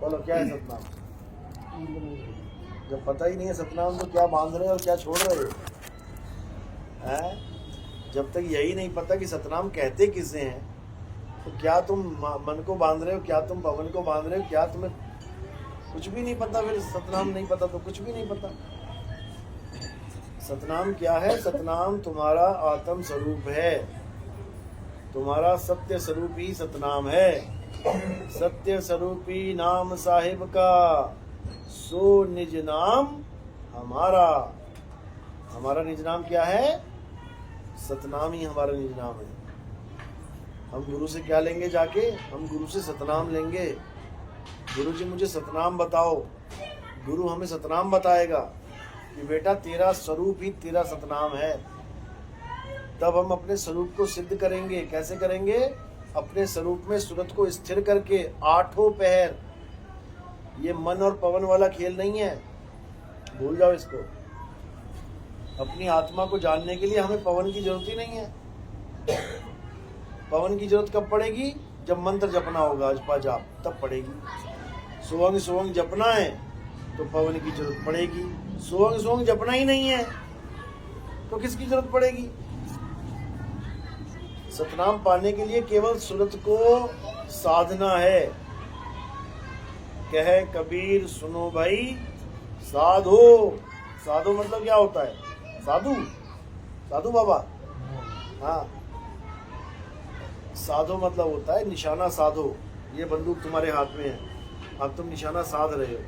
बोलो क्या है सतनाम? जब पता ही नहीं है सतनाम तो क्या बांध रहे हो और क्या छोड़ रहे हो हैं? जब तक यही नहीं पता कि सतनाम कहते किसे हैं तो क्या तुम मन को बांध रहे हो, क्या तुम पवन को बांध रहे हो, क्या तुम्हें कुछ भी नहीं पता। फिर सतनाम नहीं पता तो कुछ भी नहीं पता। सतनाम क्या है? सतनाम तुम्हारा आत्म स्वरूप है, तुम्हारा सत्य स्वरूप ही सतनाम है। सत्य स्वरूपी नाम साहिब का सो निज नाम हमारा। हमारा निज नाम क्या है? सतनाम ही हमारा निज नाम है। हम गुरु से क्या लेंगे जाके? हम गुरु से सतनाम लेंगे। गुरु जी मुझे सतनाम बताओ। गुरु हमें सतनाम बताएगा कि बेटा तेरा स्वरूप ही तेरा सतनाम है। तब हम अपने स्वरूप को सिद्ध करेंगे। कैसे करेंगे? अपने स्वरूप में सूरत को स्थिर करके आठों पहर। ये मन और पवन वाला खेल नहीं है, भूल जाओ इसको। अपनी आत्मा को जानने के लिए हमें पवन की जरूरत ही नहीं है। पवन की जरूरत कब पड़ेगी? जब मंत्र जपना होगा, अजपा जाप, तब पड़ेगी। सोहंग सोहंग जपना है तो पवन की जरूरत पड़ेगी। सोहंग सोहंग जपना ही नहीं है तो किसकी जरूरत पड़ेगी? सतनाम पाने के लिए केवल सूरत को साधना है। कहे कबीर सुनो भाई साधो। साधो मतलब क्या होता है? साधु, साधु बाबा। हाँ, साधो मतलब होता है निशाना साधो। ये बंदूक तुम्हारे हाथ में है, अब तुम निशाना साध रहे हो।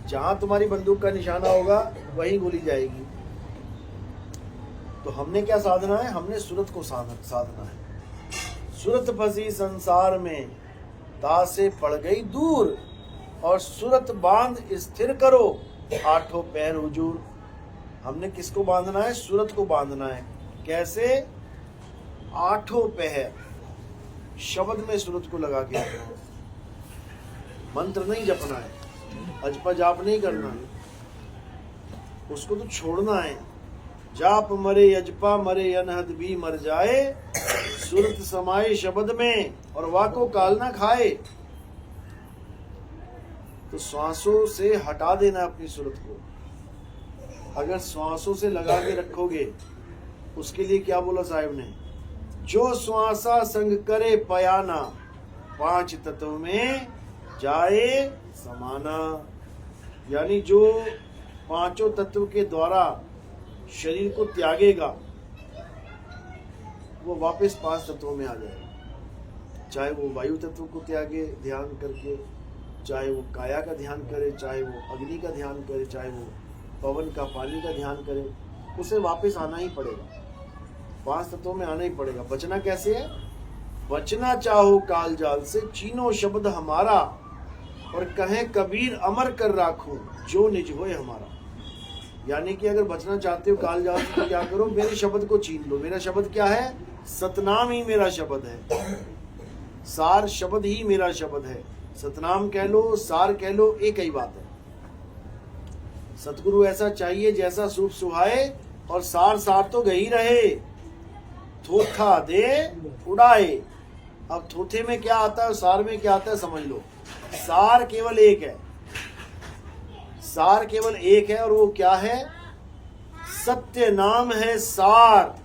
जहां तुम्हारी बंदूक का निशाना होगा वहीं गोली जाएगी। तो हमने क्या साधना है? हमने सूरत को साधना है। सूरत फंसी संसार में तासे पड़ गई दूर, और सूरत बांध स्थिर करो आठों पैर हुजूर। हमने किसको बांधना है? सूरत को बांधना है। कैसे? आठों पहर शब्द में सूरत को लगा के। मंत्र नहीं जपना है, अजपा जाप नहीं करना है, उसको तो छोड़ना है। जाप मरे अजपा मरे अनहद भी मर जाए, सूरत समाये शब्द में और वाको काल ना खाए। तो श्वासों से हटा देना अपनी सूरत को। अगर श्वासों से लगा के रखोगे, उसके लिए क्या बोला साहिब ने? जो श्वासा संग करे पयाना, पांच तत्व में जाए समाना। यानी जो पांचों तत्व के द्वारा शरीर को त्यागेगा वो वापस पांच तत्वों में आ जाएगा। चाहे वो वायु तत्व को त्यागे ध्यान करके, चाहे वो काया का ध्यान करे, चाहे वो अग्नि का ध्यान करे, चाहे वो पवन का पानी का ध्यान करे, उसे वापस आना ही पड़ेगा। पांच तत्वों में आना ही पड़ेगा। बचना कैसे है? बचना चाहो काल जाल से, चीनो शब्द हमारा, और कहें कबीर अमर कर राखूं जो निज होए हमारा। यानी कि अगर बचना चाहते हो काल जाल से तो क्या करो? मेरे शब्द को छीन लो। मेरा शब्द क्या है? सतनाम ही मेरा शब्द है। सार शब्द ही मेरा शब्द है। सतनाम कह लो, सार कह लो, एक ही बात है। सतगुरु ऐसा चाहिए जैसा सूप सुहाए, और सार सार तो गई रहे, थोथा दे उड़ाए। अब थोथे में क्या आता है और सार में क्या आता है समझ लो। सार केवल एक है, सार केवल एक है, और वो क्या है? सत्य नाम है सार।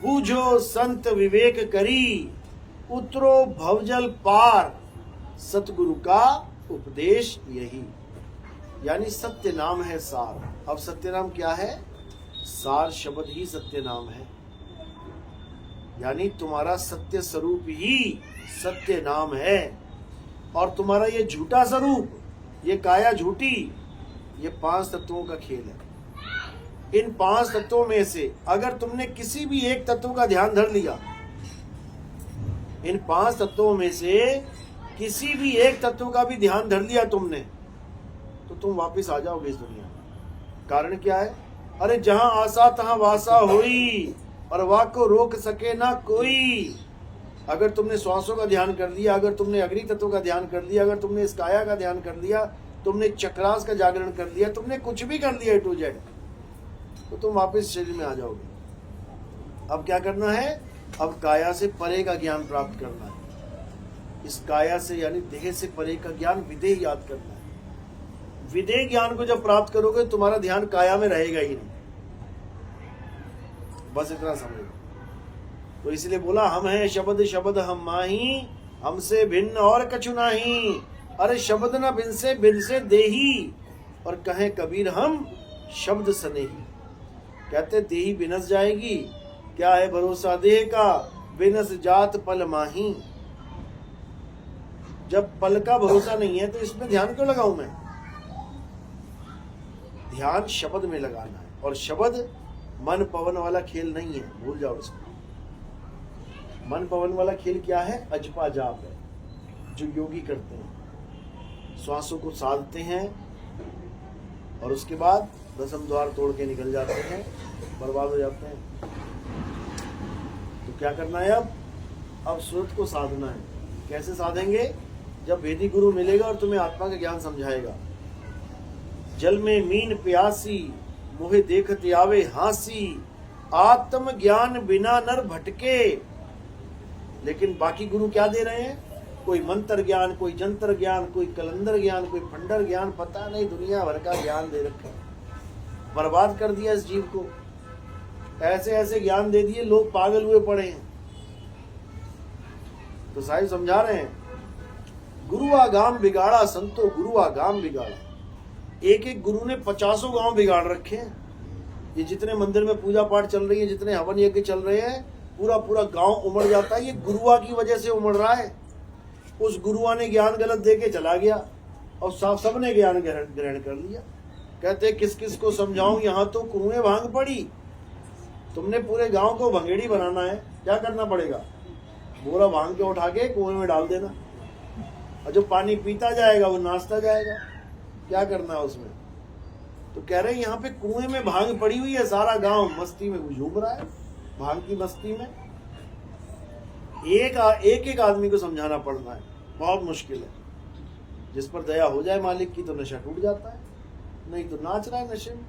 बूझो संत विवेक करी, उतरो भवजल पार। सतगुरु का उपदेश यही। यानी सत्य नाम है सार। अब सत्य नाम क्या है? सार शब्द ही सत्य नाम है। यानी तुम्हारा सत्य स्वरूप ही सत्य नाम है। और तुम्हारा ये झूठा स्वरूप, ये काया झूठी, ये पांच तत्वों का खेल है। इन पांच तत्वों में से अगर तुमने किसी भी एक तत्व का ध्यान धर लिया, इन पांच तत्वों में से किसी भी एक तत्व का भी ध्यान धर लिया तुमने, तो तुम वापस आ जाओगे इस दुनिया में। कारण क्या है? अरे जहां आशा तहां वासा हुई, और वाक को रोक सके ना कोई। अगर तुमने श्वासों का ध्यान कर लिया, अगर तुमने अग्नि तत्व का ध्यान कर लिया, अगर तुमने इस काया का ध्यान कर लिया, तुमने चक्रास का जागरण कर लिया, तुमने कुछ भी कर लिया टू जेड, तो तुम वापस शरीर में आ जाओगे। अब क्या करना है? अब काया से परे का ज्ञान प्राप्त करना है। इस काया से यानी देह से परे का ज्ञान विदेह याद करना है। विदेह ज्ञान को जब प्राप्त करोगे तुम्हारा ध्यान काया में रहेगा ही नहीं। बस इतना समझो। तो इसलिए बोला हम हैं शब्द शब्द हम माही, हमसे भिन्न और कछु नाही। अरे शब्द न बिन से देही, और कहें कबीर हम शब्द सनेही। कहते देही बिनस जाएगी, क्या है भरोसा देह का, बिनस जात पल माही। जब पल का भरोसा नहीं है तो इसमें ध्यान क्यों लगाऊं मैं? ध्यान शब्द में लगाना है, और शब्द मन पवन वाला खेल नहीं है, भूल जाओ इसको। मन पवन वाला खेल क्या है? अजपा जाप है, जो योगी करते हैं। श्वासों को साधते हैं और उसके बाद दसम द्वार तोड़ के निकल जाते हैं, बर्बाद हो जाते हैं। तो क्या करना है अब सूरत को साधना है। कैसे साधेंगे? जब वेदी गुरु मिलेगा और तुम्हें आत्मा का ज्ञान समझाएगा। जल में मीन प्यासी, मोहे देखते आवे हांसी, आत्म ज्ञान बिना नर भटके। लेकिन बाकी गुरु क्या दे रहे हैं? कोई मंत्र ज्ञान, कोई जंतर ज्ञान, कोई कलंदर ज्ञान, कोई फंडर ज्ञान, पता नहीं दुनिया भर का ज्ञान दे रखा है। बर्बाद कर दिया इस जीव को। ऐसे ऐसे ज्ञान दे दिए, लोग पागल हुए पड़े हैं। तो साहिब समझा रहे हैं, गुरु आगाम बिगाड़ा संतो, गुरु आगाम बिगाड़ा। एक एक गुरु ने 50 गांव बिगाड़ रखे हैं। ये जितने मंदिर में पूजा पाठ चल रही है, जितने हवन यज्ञ चल रहे हैं, पूरा पूरा गांव उमड़ जाता है। ये गुरुआ की वजह से उमड़ रहा है। उस गुरुआ ने ज्ञान गलत दे के चला गया और सबने ज्ञान ग्रहण कर लिया। कहते किस किस को समझाऊं, यहाँ तो कुएं भांग पड़ी। तुमने पूरे गांव को भंगेड़ी बनाना है, क्या करना पड़ेगा? बोरा भांग के उठा के कुएं में डाल देना, और जो पानी पीता जाएगा वो नाचता जाएगा। क्या करना है उसमें? तो कह रहे हैं यहाँ पे कुएं में भांग पड़ी हुई है, सारा गांव मस्ती में झूम रहा है, भांग की मस्ती में। एक आदमी को समझाना पड़ना है, बहुत मुश्किल है। जिस पर दया हो जाए मालिक की तो नशा टूट जाता है, नहीं तो नाच रहा है नशे में।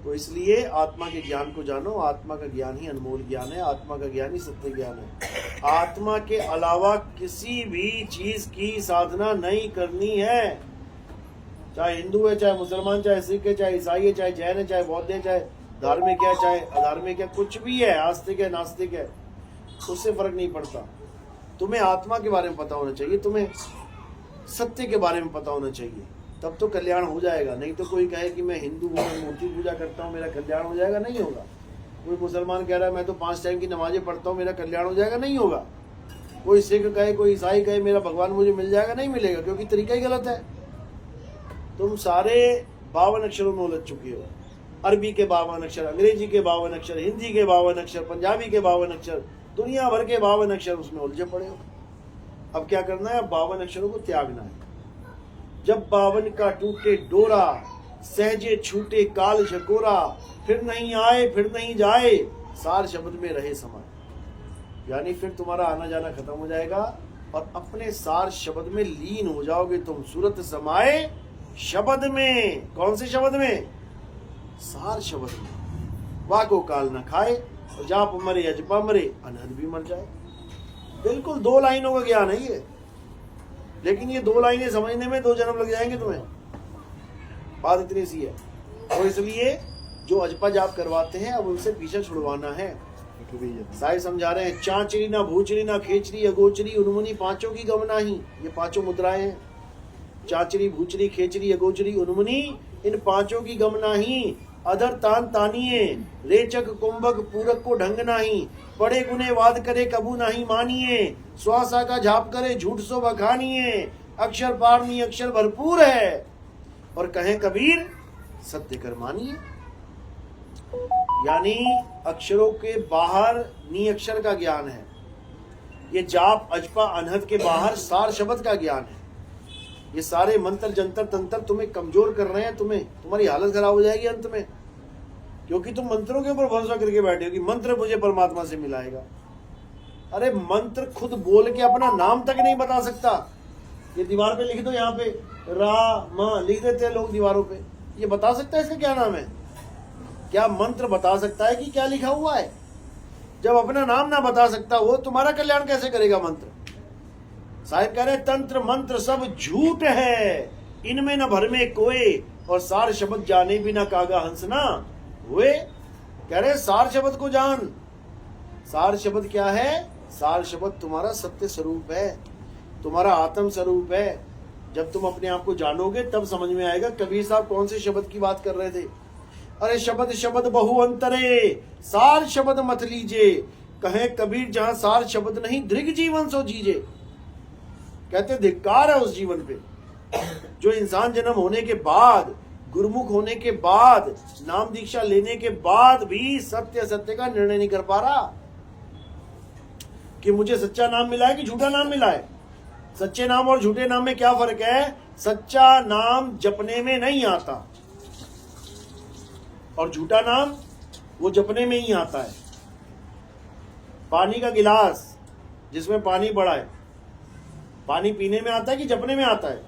तो इसलिए आत्मा के ज्ञान को जानो। आत्मा का ज्ञान ही अनमोल ज्ञान है, आत्मा का ज्ञान ही सत्य ज्ञान है। आत्मा के अलावा किसी भी चीज की साधना नहीं करनी है। चाहे हिंदू है, चाहे मुसलमान, चाहे सिख है, चाहे ईसाई है, चाहे जैन है, चाहे बौद्ध है, चाहे धार्मिक है, चाहे अधार्मिक है, कुछ भी है, आस्तिक है, नास्तिक है, उससे फर्क नहीं पड़ता। तुम्हें आत्मा के बारे में पता होना चाहिए, तुम्हें सत्य के बारे में पता होना चाहिए, तब तो कल्याण हो जाएगा। नहीं तो कोई कहे कि मैं हिंदू हूँ, मैं मूर्ति पूजा करता हूँ, मेरा कल्याण हो जाएगा, नहीं होगा। कोई मुसलमान कह रहा है मैं तो 5 टाइम की नमाजें पढ़ता हूँ, मेरा कल्याण हो जाएगा, नहीं होगा। कोई सिख कहे, कोई ईसाई कहे मेरा भगवान मुझे मिल जाएगा, नहीं मिलेगा, क्योंकि तरीका ही गलत है। तुम सारे 52 अक्षरों में उलझ चुके हो। अरबी के 52 अक्षर, अंग्रेजी के 52 अक्षर, हिंदी के 52 अक्षर, पंजाबी के 52 अक्षर, दुनिया भर के 52 अक्षर, उसमें उलझे पड़े हो। अब क्या करना है? 52 अक्षरों को त्यागना है। जब 52 का टूटे डोरा, सहजे छूटे काल झकोरा, फिर नहीं आए फिर नहीं जाए, सार शब्द में रहे समाये। यानी फिर तुम्हारा आना जाना खत्म हो जाएगा और अपने सार शब्द में लीन हो जाओगे तुम। सूरत समाये शब्द में। कौन से शब्द में? सार शब्द में। वाको काल न खाए, और जाप मरे अजपा मरे, अनहद भी मर जाए। बिल्कुल 2 लाइनों का ज्ञान है ये, लेकिन ये 2 लाइनें समझने में 2 जन्म लग जाएंगे तुम्हें। बात इतनी सी है। तो इसलिए जो अजपा जाप करवाते हैं अब उनसे पीछा छुड़वाना है। साहिब समझा रहे हैं, चांचरी ना भूचरी ना खेचरी अगोचरी, उन्मुनी पांचों की गम नाही। ये 5 मुद्राएं हैं। चाचरी भूचरी खेचरी अगोचरी उन्मुनी, इन 5 की गम नाही। अधर तान तानिए, रेचक कुंभक पूरक को ढंग नाही। पड़े गुने वाद करे कबू नहीं मानिए, श्वासा का झाप करे झूठ सो बखानिए। अक्षर पारनी अक्षर भरपूर है, और कहे कबीर सत्य कर मानिए। यानी अक्षरों के बाहर नी अक्षर का ज्ञान है। ये जाप अजपा अनहद के बाहर सार शब्द का ज्ञान है। ये सारे मंत्र जंतर तंत्र तुम्हें कमजोर कर रहे हैं, तुम्हारी हालत खराब हो जाएगी अंत में, क्योंकि तुम मंत्रों के ऊपर भरोसा करके बैठे हो कि मंत्र मुझे परमात्मा से मिलाएगा। अरे मंत्र खुद बोल के अपना नाम तक नहीं बता सकता। ये दीवार पे लिख दो, यहाँ पे राम लिख देते हैं लोग दीवारों पे। ये बता सकता है इसका क्या नाम है? क्या मंत्र बता सकता है कि क्या लिखा हुआ है? जब अपना नाम ना बता सकता वो, तुम्हारा कल्याण कैसे करेगा मंत्र? साहिब कह रहे तंत्र मंत्र सब झूठ है, इनमें न भर में कोई, और सार शब्द जाने भी न कागा हंस ना हुए। कह रहे सार शब्द को जान। सार शब्द क्या है? सार शब्द तुम्हारा सत्य स्वरूप है, तुम्हारा आत्म स्वरूप है। जब तुम अपने आप को जानोगे तब समझ में आएगा। कबीर साहब कौन से शब्द की बात कर रहे थे? अरे शब्द शब्द बहु अंतरे, सार शब्द मत लीजिए। कहे कबीर जहां सार शब्द नहीं, दृग जीवन सो जीजे। कहते धिक्कार है उस जीवन पे जो इंसान जन्म होने के बाद, गुरुमुख होने के बाद, नाम दीक्षा लेने के बाद भी सत्य सत्य का निर्णय नहीं कर पा रहा कि मुझे सच्चा नाम मिला है कि झूठा नाम मिला है। सच्चे नाम और झूठे नाम में क्या फर्क है? सच्चा नाम जपने में नहीं आता और झूठा नाम वो जपने में ही आता है। पानी का गिलास जिसमें पानी पड़ा है, पानी पीने में आता है कि जपने में आता है?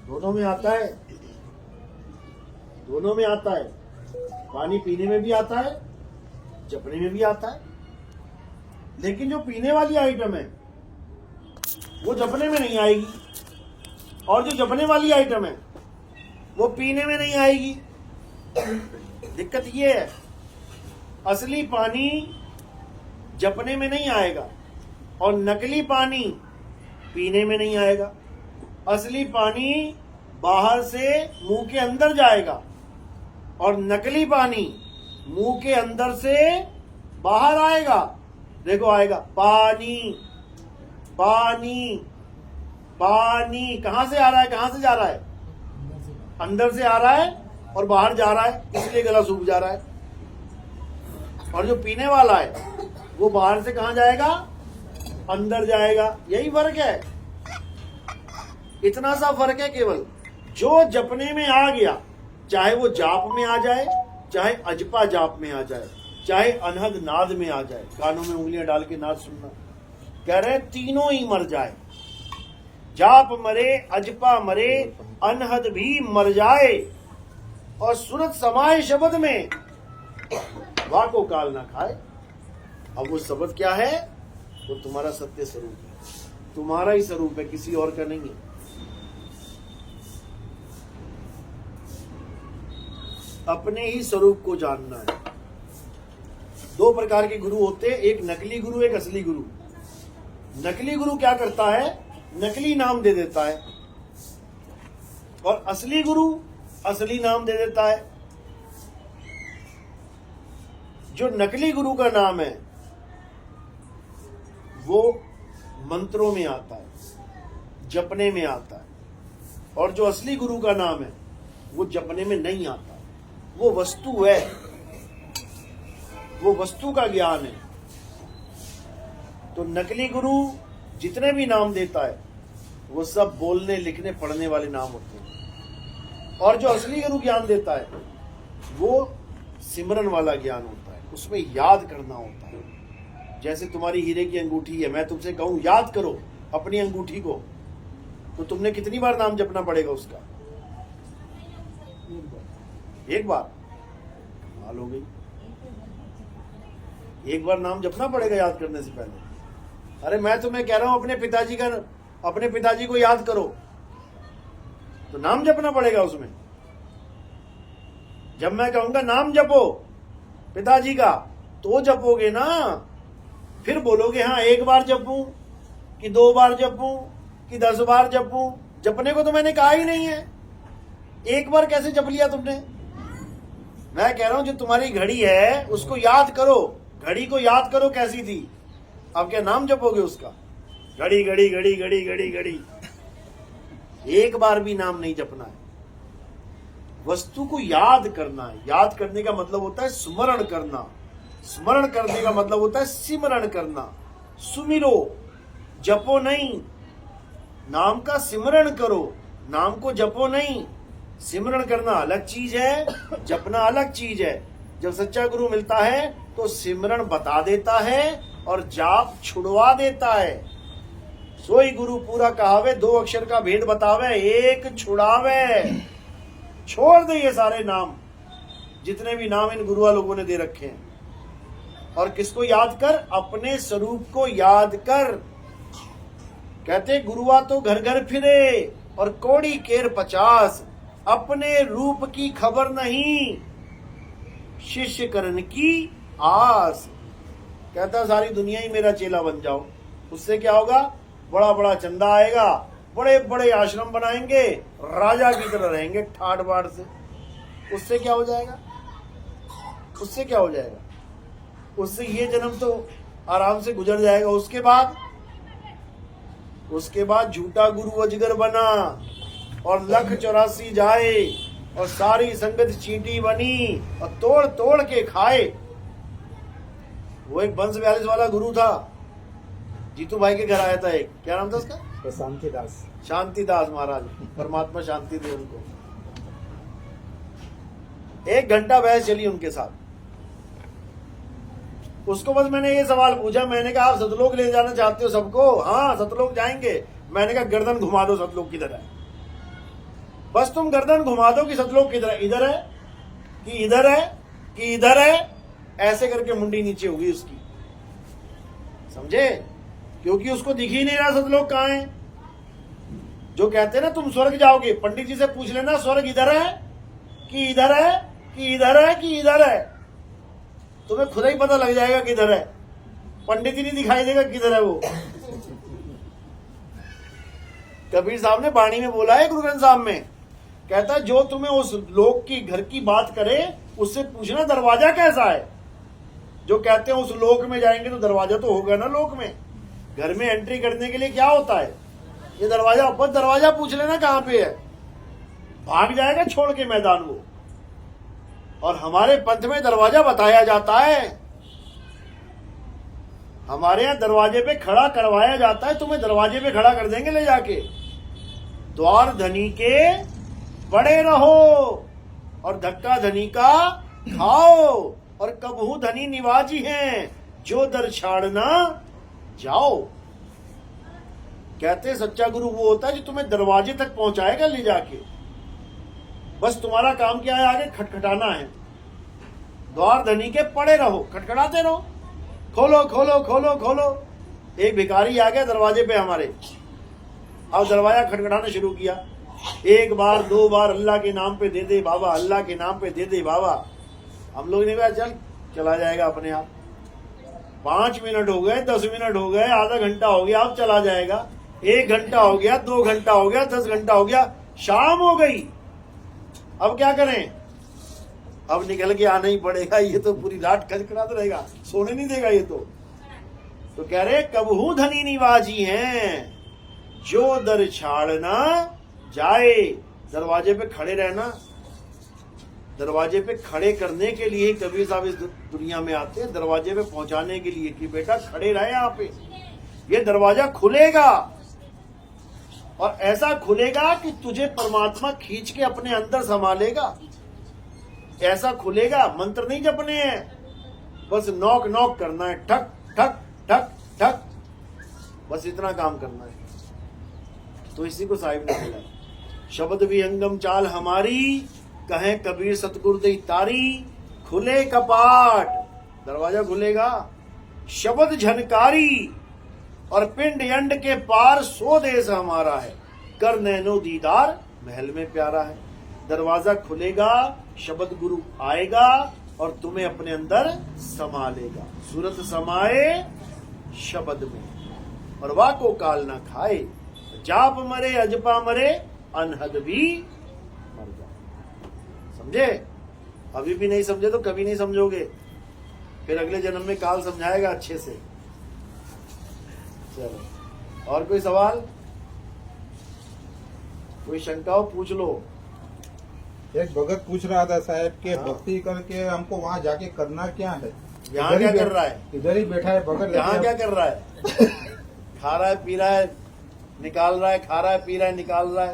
दोनों में आता है, दोनों में आता है। पानी पीने में भी आता है, जपने में भी आता है। लेकिन जो पीने वाली आइटम है वो जपने में नहीं आएगी, और जो जपने वाली आइटम है वो पीने में नहीं आएगी। दिक्कत ये है, असली पानी जपने में नहीं आएगा और नकली पानी पीने में नहीं आएगा। असली पानी बाहर से मुंह के अंदर जाएगा और नकली पानी मुंह के अंदर से बाहर आएगा। देखो आएगा पानी पानी पानी, कहां से आ रहा है, कहां से जा रहा है? अंदर से आ रहा है और बाहर जा रहा है, इसलिए गला सूख जा रहा है। और जो पीने वाला है वो बाहर से कहां जाएगा? अंदर जाएगा। यही फर्क है, इतना सा फर्क है केवल। जो जपने में आ गया, चाहे वो जाप में आ जाए, चाहे अजपा जाप में आ जाए, चाहे अनहद नाद में आ जाए, कानों में उंगलियां डाल के नाद सुनना, कह रहे तीनों ही मर जाए। जाप मरे, अजपा मरे, अनहद भी मर जाए, और सूरत समाये शब्द में वाको काल ना खाए। अब वो शब्द क्या है? वो तुम्हारा सत्य स्वरूप है, तुम्हारा ही स्वरूप है, किसी और का नहीं है। अपने ही स्वरूप को जानना है। दो प्रकार के गुरु होते हैं, एक नकली गुरु, एक असली गुरु। नकली गुरु क्या करता है? नकली नाम दे देता है, और असली गुरु असली नाम दे देता है। जो नकली गुरु का नाम है वो मंत्रों में आता है, जपने में आता है, और जो असली गुरु का नाम है वो जपने में नहीं आता। वो वस्तु है, वो वस्तु का ज्ञान है। तो नकली गुरु जितने भी नाम देता है वो सब बोलने लिखने पढ़ने वाले नाम होते हैं, और जो असली गुरु ज्ञान देता है वो सिमरन वाला ज्ञान होता है, उसमें याद करना होता है। जैसे तुम्हारी हीरे की अंगूठी है, मैं तुमसे कहूं याद करो अपनी अंगूठी को, तो तुमने कितनी बार नाम जपना पड़ेगा उसका? एक बार। कमाल हो गई, एक बार नाम जपना पड़ेगा याद करने से पहले। अरे मैं तुम्हें कह रहा हूं अपने पिताजी को याद करो, तो नाम जपना पड़ेगा उसमें। जब मैं कहूंगा नाम जपो पिताजी का, तो जपोगे ना, फिर बोलोगे हाँ 1 बार जपूं कि 2 बार जपूं कि 10 बार जपूं। जपने को तो मैंने कहा ही नहीं है, 1 बार कैसे जप लिया तुमने? मैं कह रहा हूं जो तुम्हारी घड़ी है उसको याद करो, घड़ी को याद करो कैसी थी। अब क्या नाम जपोगे उसका? घड़ी घड़ी घड़ी घड़ी घड़ी घड़ी, 1 बार भी नाम नहीं जपना है। वस्तु को याद करना है। याद करने का मतलब होता है स्मरण करना, स्मरण करने का मतलब होता है सिमरण करना। सुमिरो, जपो नहीं, नाम का सिमरण करो, नाम को जपो नहीं। सिमरण करना अलग चीज है, जपना अलग चीज है। जब सच्चा गुरु मिलता है तो सिमरण बता देता है और जाप छुड़वा देता है। सोई गुरु पूरा कहावे, 2 अक्षर का भेद बतावे, 1 छुड़ावे। छोड़ दे ये सारे नाम, जितने भी नाम इन गुरुआ लोगों ने दे रखे हैं। और किसको याद कर? अपने स्वरूप को याद कर। कहते गुरुआ तो घर घर फिरे और कोड़ी केर 50, अपने रूप की खबर नहीं, शिष्य करण की आस। कहता सारी दुनिया ही मेरा चेला बन जाओ, उससे क्या होगा? बड़ा बड़ा चंदा आएगा, बड़े बड़े आश्रम बनाएंगे, राजा की तरह रहेंगे ठाट बाट से। उससे क्या हो जाएगा? उससे क्या हो जाएगा? उससे ये जन्म तो आराम से गुजर जाएगा। उसके बाद झूठा गुरु अजगर बना और लख 84 जाए और सारी संगत चींटी बनी और तोड़ तोड़ के खाए। वो एक बंस 42 वाला गुरु था, जीतू भाई के घर आया था एक, क्या नाम था उसका? शांतिदास। शांतिदास महाराज, परमात्मा शांति दे उनको। 1 घंटा बहस चली उनके साथ। उसको बस मैंने ये सवाल पूछा, मैंने कहा आप सतलोक ले जाना चाहते हो सबको? हाँ सतलोक जाएंगे। मैंने कहा गर्दन घुमा दो सतलोक किधर है, बस तुम गर्दन घुमा दो कि सतलोक किधर है, इधर है कि इधर है कि इधर है, ऐसे करके मुंडी नीचे होगी उसकी, समझे? क्योंकि उसको दिख ही नहीं रहा सतलोक कहाँ है। जो कहते हैं ना तुम स्वर्ग जाओगे, पंडित जी से पूछ लेना स्वर्ग इधर है कि इधर है कि इधर है कि इधर है, तुम्हें खुद ही पता लग जाएगा किधर है। पंडित ही नहीं दिखाई देगा किधर है वो। कबीर साहब ने वाणी में बोला है गुरु ग्रंथ साहब में, कहता है जो तुम्हें उस लोक की घर की बात करे उससे पूछना दरवाजा कैसा है। जो कहते हैं उस लोक में जाएंगे तो दरवाजा तो होगा ना लोक में। घर में एंट्री करने के लिए क्या होता है? ये दरवाजा, बस दरवाजा पूछ लेना कहाँ पे है, भाग जाएगा छोड़ के मैदान वो। और हमारे पंथ में दरवाजा बताया जाता है, हमारे यहां दरवाजे पे खड़ा करवाया जाता है। तुम्हें दरवाजे पे खड़ा कर देंगे ले जाके। द्वार धनी के बड़े रहो और धक्का धनी का खाओ, और कबहू धनी निवाजी हैं जो दर छाड़ना जाओ। कहते सच्चा गुरु वो होता है जो तुम्हें दरवाजे तक पहुंचाएगा ले जाके। बस तुम्हारा काम क्या है? आगे खटखटाना है। द्वार धनी के पड़े रहो, खटखटाते रहो, खोलो खोलो खोलो खोलो। एक भिखारी आ गया दरवाजे पे हमारे, अब दरवाजा खटखटाना शुरू किया। 1 बार 2 बार अल्लाह के नाम पे दे दे बाबा, अल्लाह के नाम पे दे दे बाबा। हम लोग ने कहा चल चला जाएगा अपने आप। 5 मिनट हो गए, 10 मिनट हो गए, आधा घंटा हो गया, अब चला जाएगा। 1 घंटा हो गया, 2 घंटा हो गया, 10 घंटा हो गया, शाम हो गई। अब क्या करें? अब निकल के आना ही पड़ेगा, ये तो पूरी रात खटखटाता रहेगा, सोने नहीं देगा ये तो कह रहे कबहू धनी निवाजी हैं जो दर छाड़ना जाए। दरवाजे पे खड़े रहना। दरवाजे पे खड़े करने के लिए कबीर साहब इस दुनिया में आते हैं, दरवाजे पे पहुंचाने के लिए कि बेटा खड़े रहे यहाँ पे, ये दरवाजा खुलेगा और ऐसा खुलेगा कि तुझे परमात्मा खींच के अपने अंदर संभालेगा। ऐसा खुलेगा, मंत्र नहीं जपने हैं, बस नॉक नॉक करना है, ठक ठक ठक ठक, बस इतना काम करना है। तो इसी को साहिब ने बोला, शब्द विहंगम चाल हमारी, कहें कबीर सतगुरु दी तारी। खुले कपाट, दरवाजा खुलेगा, शब्द झनकारी और पिंड यंड के पार सो देश हमारा है, कर नैनो दीदार महल में प्यारा है। दरवाजा खुलेगा, शब्द गुरु आएगा और तुम्हें अपने अंदर समा लेगा। सूरत समाए शब्द में और वाको काल ना खाए, जाप मरे अजपा मरे अनहद भी मर जाए। समझे? अभी भी नहीं समझे तो कभी नहीं समझोगे, फिर अगले जन्म में काल समझाएगा अच्छे से। चलो, और कोई सवाल, कोई शंका हो पूछ लो। एक भगत पूछ रहा था साहब के भक्ति करके हमको वहाँ जाके करना क्या है? यहाँ क्या कर रहा है? इधर ही बैठा है भगत। यहाँ क्या कर रहा है? खा रहा है पी रहा है निकाल रहा है, खा रहा है पी रहा है निकाल रहा है,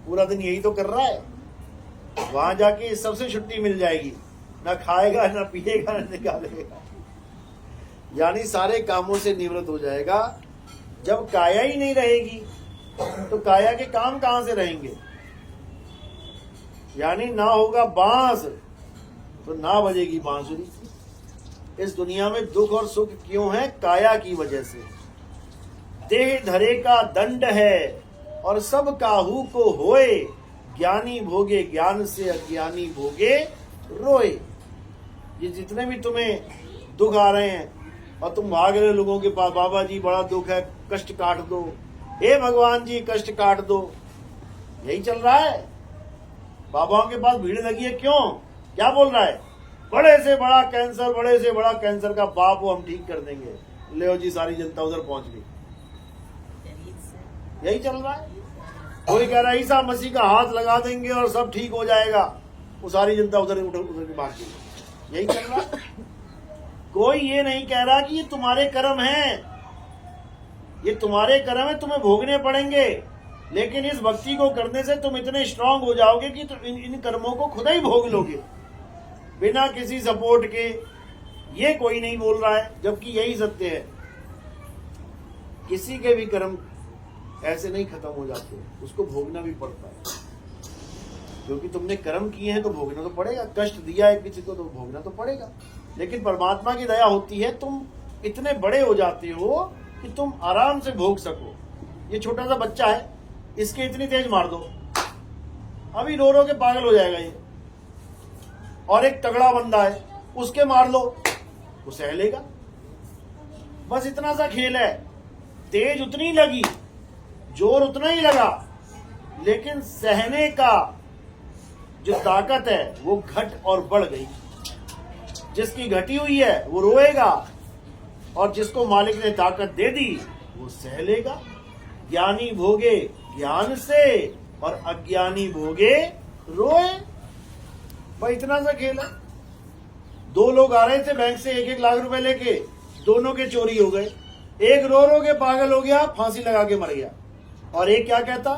पूरा दिन यही तो कर रहा है। वहां जाके सबसे छुट्टी मिल जाएगी, ना खाएगा ना पिएगा ना निकालेगा, यानी सारे कामों से निवृत्त हो जाएगा। जब काया ही नहीं रहेगी तो काया के काम कहां से रहेंगे? यानी ना होगा बांस तो ना बजेगी बांसुरी। इस दुनिया में दुख और सुख क्यों है? काया की वजह से। देह धरे का दंड है और सब काहू को होए, ज्ञानी भोगे ज्ञान से अज्ञानी भोगे रोए। ये जितने भी तुम्हें दुख आ रहे हैं और तुम भाग रहे लोगों के पास, बाबा जी बड़ा दुख है, कष्ट काट दो, हे भगवान जी कष्ट काट दो, यही चल रहा है। बाबाओं के पास भीड़ लगी है, क्यों? क्या बोल रहा है? बड़े से बड़ा कैंसर, बड़े से बड़ा कैंसर का बाप वो हम ठीक कर देंगे। ले जी सारी जनता उधर पहुंच गई, यही चल रहा है। कोई कह रहा है ईसा मसीह का हाथ लगा देंगे और सब ठीक हो जाएगा, वो सारी जनता उधर उधर की भाग गई, यही चल रहा है। कोई ये नहीं कह रहा कि ये तुम्हारे कर्म हैं, ये तुम्हारे कर्म है, तुम्हें भोगने पड़ेंगे, लेकिन इस भक्ति को करने से तुम इतने स्ट्रांग हो जाओगे कि तुम इन कर्मों को खुद ही भोग लोगे बिना किसी सपोर्ट के। ये कोई नहीं बोल रहा है, जबकि यही सत्य है। किसी के भी कर्म ऐसे नहीं खत्म हो जाते, उसको भोगना भी पड़ता है, क्योंकि तुमने कर्म किए हैं तो भोगना तो पड़ेगा। कष्ट दिया है किसी को तो भोगना तो पड़ेगा। लेकिन परमात्मा की दया होती है, तुम इतने बड़े हो जाते हो कि तुम आराम से भोग सको। ये छोटा सा बच्चा है, इसके इतनी तेज मार दो, अभी रो रो के पागल हो जाएगा ये। और एक तगड़ा बंदा है, उसके मार लो, वो सह लेगा। बस इतना सा खेल है। तेज उतनी लगी, जोर उतना ही लगा, लेकिन सहने का जो ताकत है वो घट और बढ़ गई। जिसकी घटी हुई है वो रोएगा, और जिसको मालिक ने ताकत दे दी वो सह लेगा। ज्ञानी भोगे ज्ञान से और अज्ञानी भोगे रोए। भाई इतना सा खेल है। दो लोग आ रहे थे बैंक से 1-1 लाख रुपए लेके, दोनों के चोरी हो गए। एक रो रो के पागल हो गया, फांसी लगा के मर गया, और एक क्या कहता,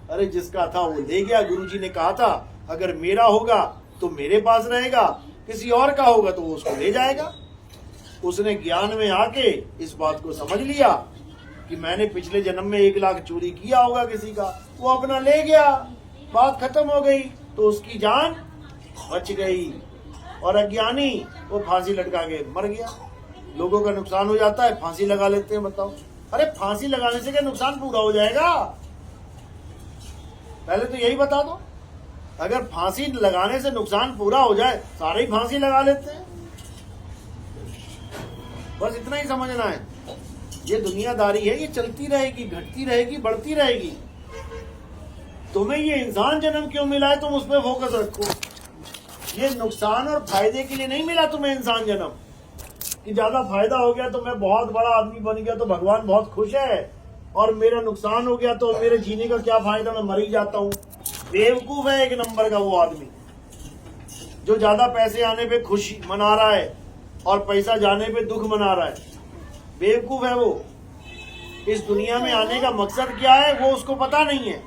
अरे जिसका था वो ले गया, गुरुजी ने कहा था अगर मेरा होगा तो मेरे पास रहेगा, किसी और का होगा तो वो उसको ले जाएगा। उसने ज्ञान में आके इस बात को समझ लिया कि मैंने पिछले जन्म में 1 लाख चोरी किया होगा किसी का, वो अपना ले गया, बात खत्म हो गई, तो उसकी जान बच गई। और अज्ञानी वो फांसी लटका के मर गया। लोगों का नुकसान हो जाता है, फांसी लगा लेते हैं। बताओ, अरे फांसी लगाने से क्या नुकसान पूरा हो जाएगा? पहले तो यही बता दो। अगर फांसी लगाने से नुकसान पूरा हो जाए, सारे ही फांसी लगा लेते हैं। बस इतना ही समझना है। ये दुनियादारी है, ये चलती रहेगी, घटती रहेगी, बढ़ती रहेगी। तुम्हें ये इंसान जन्म क्यों मिला है, तुम उस पर फोकस रखो। ये नुकसान और फायदे के लिए नहीं मिला तुम्हें इंसान जन्म कि ज्यादा फायदा हो गया तो मैं बहुत बड़ा आदमी बन गया तो भगवान बहुत खुश है, और मेरा नुकसान हो गया तो मेरे जीने का क्या फायदा, मैं मर ही जाता हूँ। बेवकूफ है एक नंबर का वो आदमी जो ज्यादा पैसे आने पे खुशी मना रहा है और पैसा जाने पे दुख मना रहा है। बेवकूफ है वो। इस दुनिया में आने का मकसद क्या है वो उसको पता नहीं है,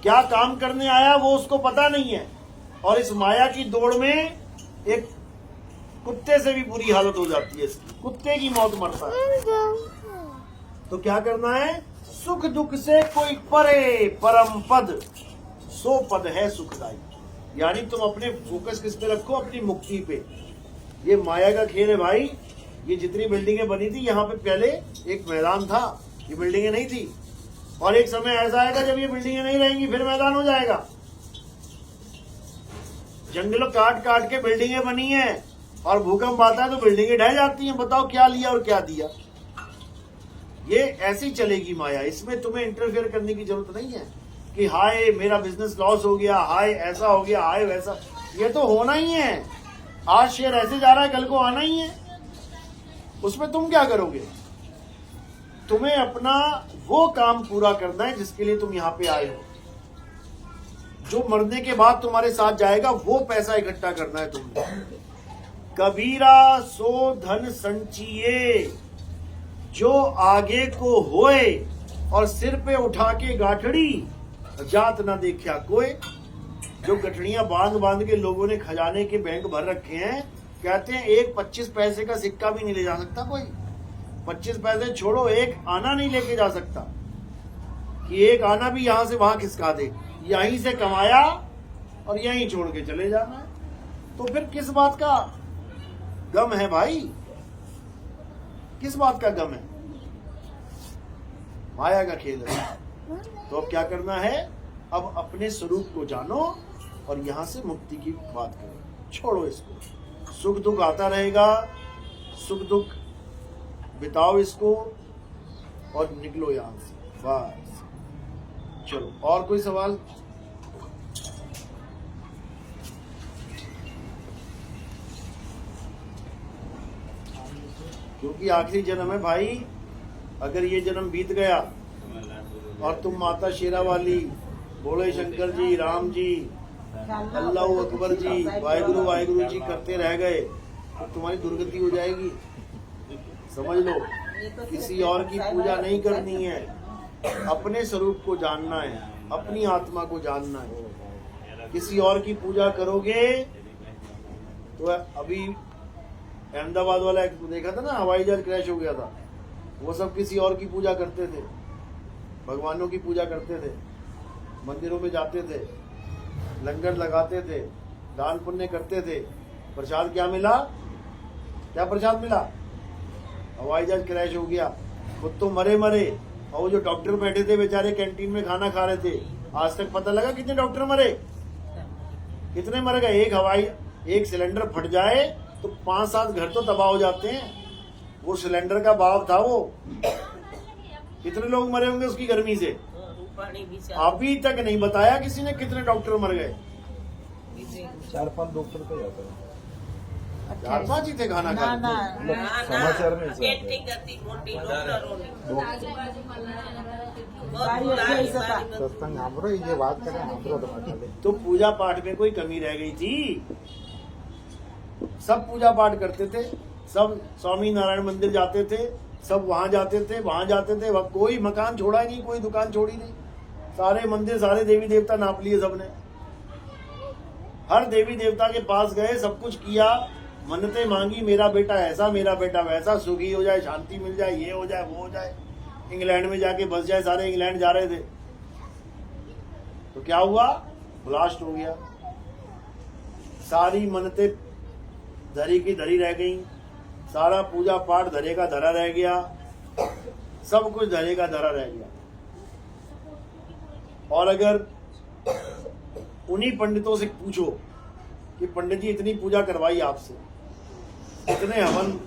क्या काम करने आया वो उसको पता नहीं है। और इस माया की दौड़ में एक कुत्ते से भी बुरी हालत हो जाती है इसकी, कुत्ते की मौत मरता है। तो क्या करना है, सुख दुख से कोई परे, परम पद सो पद है सुखदाई। यानी तुम अपने फोकस किस पे रखो, अपनी मुक्ति पे। ये माया का खेल है भाई। ये जितनी बिल्डिंगें बनी थी, यहाँ पे पहले एक मैदान था, ये बिल्डिंगें नहीं थी। और एक समय ऐसा आएगा जब ये बिल्डिंगें नहीं रहेंगी, फिर मैदान हो जाएगा। जंगलों काट काट के बिल्डिंगें बनी हैं, और भूकंप आता है तो बिल्डिंगें ढह जाती हैं। बताओ क्या लिया और क्या दिया। ये ऐसी चलेगी माया, इसमें तुम्हें इंटरफेयर करने की जरूरत नहीं है कि हाय मेरा बिजनेस लॉस हो गया, हाय ऐसा हो गया, हाय वैसा। ये तो होना ही है। आज शेयर ऐसे जा रहा है, कल को आना ही है। उसमें तुम क्या करोगे? तुम्हें अपना वो काम पूरा करना है जिसके लिए तुम यहाँ पे आए हो। जो मरने के बाद तुम्हारे साथ जाएगा वो पैसा इकट्ठा करना है तुमने। कबीरा सो धन संचिए, जो आगे को होए, और सिर पे उठा के गाठड़ी जात ना देखा कोई। जो गठड़ियां बांध बांध के लोगों ने खजाने के बैंक भर रखे हैं, कहते हैं एक 25 पैसे का सिक्का भी नहीं ले जा सकता कोई। 25 पैसे छोड़ो, एक आना नहीं लेके जा सकता कि एक आना भी यहां से वहां खिसका दे। यहीं से कमाया और यहीं छोड़ के चले जाना है। तो फिर किस बात का गम है भाई? किस बात का गम है? माया का खेल है। तो अब क्या करना है, अब अपने स्वरूप को जानो और यहां से मुक्ति की बात करो। छोड़ो इसको, सुख दुख आता रहेगा, सुख दुख बिताओ इसको और निकलो यहां से बस। चलो, और कोई सवाल? क्योंकि आखिरी जन्म है भाई। अगर ये जन्म बीत गया और तुम माता शेरा वाली, भोले शंकर जी, राम जी, अल्लाह अकबर जी, वाहिगुरु जी करते रह गए तो तुम्हारी दुर्गति हो जाएगी। समझ लो, किसी और की पूजा नहीं करनी है, अपने स्वरूप को जानना है, अपनी आत्मा को जानना है। किसी और की पूजा करोगे तो अभी अहमदाबाद वाला एक देखा था ना, हवाई जहाज क्रैश हो गया था, वो सब किसी और की पूजा करते थे, भगवानों की पूजा करते थे, मंदिरों में जाते थे, लंगर लगाते थे, दान पुण्य करते थे। प्रसाद क्या मिला? क्या प्रसाद मिला? हवाई जहाज क्रैश हो गया, खुद तो मरे और वो जो डॉक्टर बैठे थे बेचारे कैंटीन में खाना खा रहे थे, आज तक पता लगा कितने डॉक्टर मरे? कितने मर गए? एक सिलेंडर फट जाए तो 5-7 घर तो तबाह हो जाते हैं। वो सिलेंडर का भाव था, वो कितने लोग मरे होंगे उसकी गर्मी से? अभी तक नहीं बताया किसी ने कितने डॉक्टर मर गए। 4-5 डॉक्टर तो जाते हैं, 4-5 ही थे खाना खाते। समाचार में सत्संग हमरो ये बात करें, हमरो तो पूजा पाठ में कोई कमी रह गई थी? सब पूजा पाठ करते थे, सब स्वामी नारायण मंदिर जाते थे, सब वहां जाते थे, वह कोई मकान छोड़ा ही नहीं, कोई दुकान छोड़ी नहीं, सारे मंदिर, सारे देवी देवता नाप लिए सबने, हर देवी देवता के पास गए, सब कुछ किया, मन्नतें मांगी, मेरा बेटा ऐसा, मेरा बेटा वैसा, सुखी हो जाए, शांति मिल जाए, ये हो जाए, वो हो जाए, इंग्लैंड में जाके बस जाए, सारे इंग्लैंड जा रहे थे। तो क्या हुआ? ब्लास्ट हो गया, सारी मन्नतें धरी की धरी रह गई, सारा पूजा पाठ धरे का धरा रह गया, सब कुछ धरे का धरा रह गया। और अगर उन्हीं पंडितों से पूछो कि पंडित जी इतनी पूजा करवाई आपसे, इतने हवन,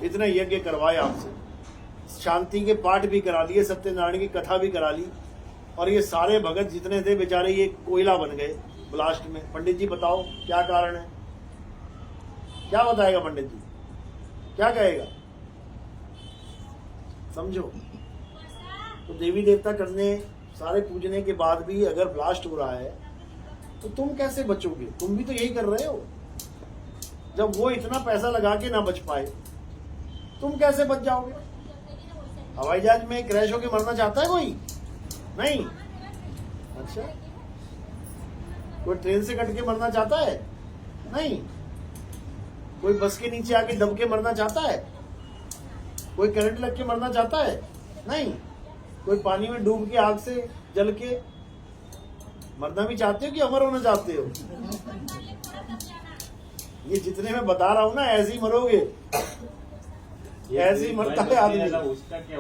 इतने यज्ञ करवाए आपसे, शांति के पाठ भी करा लिए, सत्यनारायण की कथा भी करा ली, और ये सारे भगत जितने थे बेचारे ये कोयला बन गए ब्लास्ट में। पंडित जी बताओ क्या कारण है? क्या बताएगा पंडित जी? क्या कहेगा? समझो, तो देवी देवता करने, सारे पूजने के बाद भी अगर ब्लास्ट हो रहा है तो तुम कैसे बचोगे? तुम भी तो यही कर रहे हो। जब वो इतना पैसा लगा के ना बच पाए, तुम कैसे बच जाओगे? हवाई जहाज में क्रैश होके मरना चाहता है कोई? नहीं। अच्छा, कोई ट्रेन से कट के मरना चाहता है? नहीं। कोई बस के नीचे आके दब के मरना चाहता है? कोई करंट लग के मरना चाहता है? नहीं। कोई पानी में डूब के आग से जल के मरना भी चाहते हो कि अमर होना चाहते हो? ये जितने मैं बता रहा हूं ना, ऐसे ही मरोगे, ऐसे ही मरता है आदमी। उसका क्या